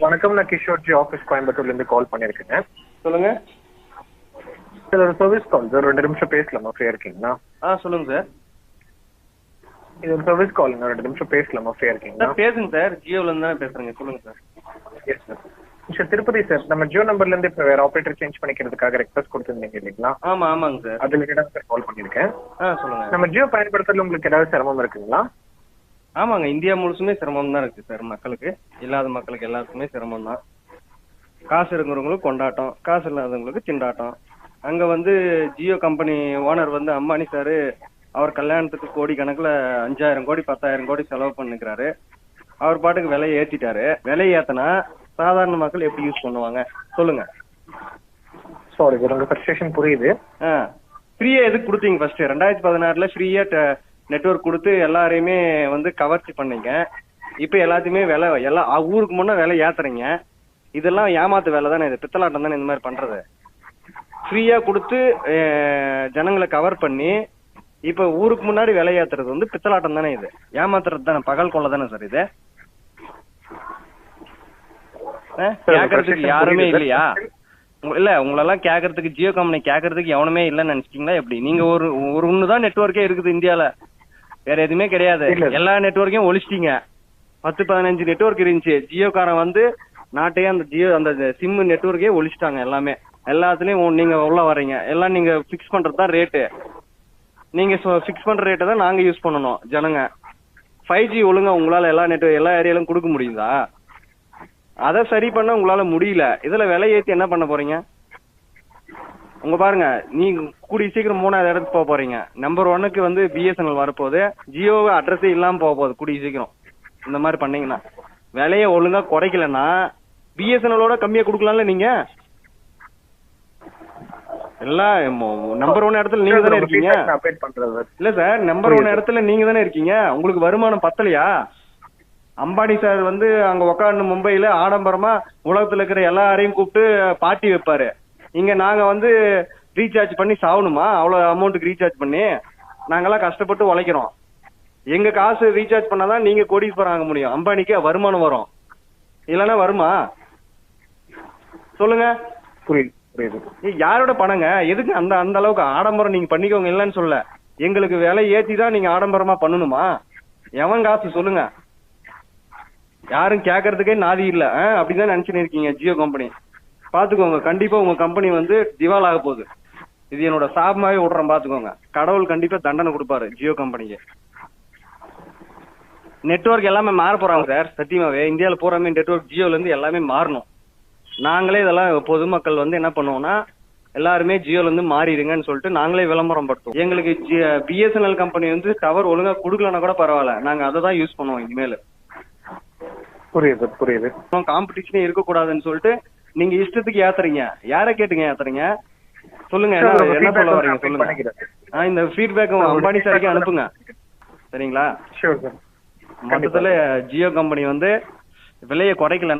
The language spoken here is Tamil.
வணக்கம். நான் கிஷோர்ஜி ஆஃபீஸ் கோயம்புத்தூர்லேருந்து கால் பண்ணியிருக்கேங்க. சொல்லுங்க. சார் ஒரு சர்வீஸ் கால் சார். 2 நிமிஷம் பேசலாமா? ஃப்ரீயாக இருக்கீங்களா? சொல்லுங்க சார். இது ஒரு சர்வீஸ் காலுங்க. 2 நிமிஷம் பேசலாமா? ஃப்ரீயாக இருக்கீங்களா? சார் பேசுங்க சார். ஜியோலேருந்து தான் பேசுகிறேங்க. சொல்லுங்க sir. Yes sir. Sir Tirupati sir, நம்ம ஜியோ நம்பர்லேருந்து இப்போ வேறு ஆப்ரேட்டர் சேஞ்ச் பண்ணிக்கிறதுக்காக ரெக்வஸ்ட் கொடுத்துருந்தீங்க இல்லைங்களா? ஆமாங்க சார். அது ரிலேட்டடாக சார் கால் பண்ணியிருக்கேன். சொல்லுங்க. நம்ம ஜியோ பயன்படுத்துறதுல உங்களுக்கு ஏதாவது சிரமம் இருக்குங்களா? ஆமாங்க, இந்தியா முழுசுமே சிரமம் தான் இருக்குது சார். மக்களுக்கு, இல்லாத மக்களுக்கு எல்லாருக்குமே சிரமம் தான். காசு இருக்கிறவங்களுக்கு கொண்டாட்டம், காசு இல்லாதவங்களுக்கு திண்டாட்டம். அங்கே வந்து ஜியோ கம்பெனி ஓனர் வந்து அம்பானி சார், அவர் கல்யாணத்துக்கு கோடி கணக்கில் 5000 கோடி 10,000 கோடி செலவு பண்ணிக்கிறாரு. அவர் பாட்டுக்கு விலையை ஏற்றிட்டாரு. விலையை ஏற்றினா சாதாரண மக்கள் எப்படி யூஸ் பண்ணுவாங்க சொல்லுங்க. சாரி சார், உங்கள் ஃப்ரஸ்ட்ரேஷன் புரியுது. ஃப்ரீயாக எதுக்கு கொடுத்தீங்க? ஃபர்ஸ்ட் 2016 ஃப்ரீயாக நெட்வொர்க் கொடுத்து எல்லாரையுமே வந்து கவர்ச்சி பண்ணீங்க. இப்போ எல்லாத்தையுமே விலை எல்லாம் ஊருக்கு முன்னே விலை ஏற்றுறீங்க. இதெல்லாம் ஏமாத்து வேலை தானே, இது பித்தலாட்டம் தானே இந்த மாதிரி பண்ணுறது. ஃப்ரீயாக கொடுத்து ஜனங்களை கவர் பண்ணி இப்போ ஊருக்கு முன்னாடி விலை ஏற்றுறது வந்து பித்தலாட்டம் தானே, இது ஏமாத்துறது தானே, பகல் கொள்ள தானே சார் இது. கேட்கறதுக்கு யாருமே இல்லையா? இல்ல, உங்களெல்லாம் கேட்கறதுக்கு ஜியோ கம்பெனி கேட்கறதுக்கு எவனுமே இல்லைன்னு நினைச்சிட்டீங்களா எப்படி? நீங்க ஒரு ஒண்ணுதான் நெட்வொர்க்கே இருக்குது இந்தியால, வேற எதுவுமே கிடையாது. எல்லா நெட்வொர்க்கையும் ஒழிச்சிட்டீங்க. 10-15 நெட்வொர்க் இருந்துச்சு. ஜியோக்காரன் வந்து நாட்டையே அந்த ஜியோ அந்த சிம் நெட்வொர்க்கே ஒழிச்சிட்டாங்க. எல்லாமே எல்லாத்துலயும் நீங்க உள்ள வர்றீங்க. எல்லாம் நீங்க பிக்ஸ் பண்றது தான் ரேட்டு. நீங்க பிக்ஸ் பண்ற ரேட்டை தான் நாங்க யூஸ் பண்ணணும் ஜனங்க. 5G ஒழுங்கா உங்களால எல்லா ஏரியாலும் கொடுக்க முடியுதா? அதை சரி பண்ண உங்களால முடியல. இதுல விலை ஏற்றி என்ன பண்ண போறீங்க? உங்க பாருங்க, நீங்க கூடிய சீக்கிரம் 3வது இடத்துக்கு போக போறீங்க. நம்பர் 1க்கு வந்து பிஎஸ்என்எல் வரப்போகுது. ஜியோ அட்ரஸே இல்லாம போக போகுது கூடிய சீக்கிரம். இந்த மாதிரி பண்ணீங்கன்னா விலையை ஒழுங்கா குறைக்கலன்னா பிஎஸ்என்எலோட கம்மியா கொடுக்கலாம்ல. நீங்க எல்லாம் நம்பர் 1 இடத்துல நீங்க தானே இருக்கீங்க. இல்ல சார், நம்பர் 1 இடத்துல நீங்க தானே இருக்கீங்க. உங்களுக்கு வருமானம் பத்தலையா? அம்பானி சார் வந்து அங்க உக்காந்து மும்பையில ஆடம்பரமா உலகத்துல இருக்கிற எல்லாரையும் கூப்பிட்டு பார்ட்டி வைப்பாரு. இங்க நாங்க வந்து ரீசார்ஜ் பண்ணி சாவணுமா? அவ்வளவு அமௌண்ட்டுக்கு ரீசார்ஜ் பண்ணி நாங்கெல்லாம் கஷ்டப்பட்டு உழைக்கிறோம். எங்க காசு ரீசார்ஜ் பண்ணாதான் நீங்க கோடீஸ்வரன் ஆக முடியும். அம்பானிக்கு வருமானம் வரும், இல்லைன்னா வருமா சொல்லுங்க? புரியுது. யாரோட பணங்க? எதுக்கு அந்த அளவுக்கு ஆடம்பரம் நீங்க பண்ணிக்கோங்க, இல்லைன்னு சொல்ல. எங்களுக்கு விலை ஏற்றி தான் நீங்க ஆடம்பரமா பண்ணணுமா? எவன் காசு சொல்லுங்க? யாரும் கேட்கறதுக்கே நாதி இல்ல. அப்படிதான் நினைச்சுன்னு இருக்கீங்க ஜியோ கம்பெனி. பாத்துக்கோங்க, கண்டிப்பா உங்க கம்பெனி வந்து திவால் ஆக போகுது. இது என்னோட சாபமாவே விடுறேன், பாத்துக்கோங்க. கடவுள் கண்டிப்பா தண்டனை கொடுப்பாரு ஜியோ கம்பெனிக்கு. நெட்வொர்க் எல்லாமே மாற போறாங்க சார். சத்தியமாவே இந்தியாவில் பூராமே நெட்வொர்க் ஜியோல இருந்து எல்லாமே மாறணும். நாங்களே இதெல்லாம் பொதுமக்கள் வந்து என்ன பண்ணுவோம்னா, எல்லாருமே ஜியோல இருந்து மாறிடுங்கன்னு சொல்லிட்டு நாங்களே விளம்பரம் படுத்துவோம். எங்களுக்கு பிஎஸ்என்எல் கம்பெனி வந்து டவர் ஒழுங்கா கொடுக்கலன்னா கூட பரவாயில்ல, நாங்க அதை தான் யூஸ் பண்ணுவோம் இனிமேல். புரியுது. காம்படிஷனே இருக்கக்கூடாதுன்னு சொல்லிட்டு நீங்க இஷ்டத்துக்கு ஏத்துறீங்க. யாரை கேட்டுங்க ஏத்துறீங்க சொல்லுங்க? என்ன சொல்ல வரீங்க சொல்லுங்க. இந்த ஃபீட்பேக் அம்பானி சாருக்கு அனுப்புங்க, சரிங்களா? மொத்தத்துல ஜியோ கம்பெனி வந்து விலையை குறைக்கல.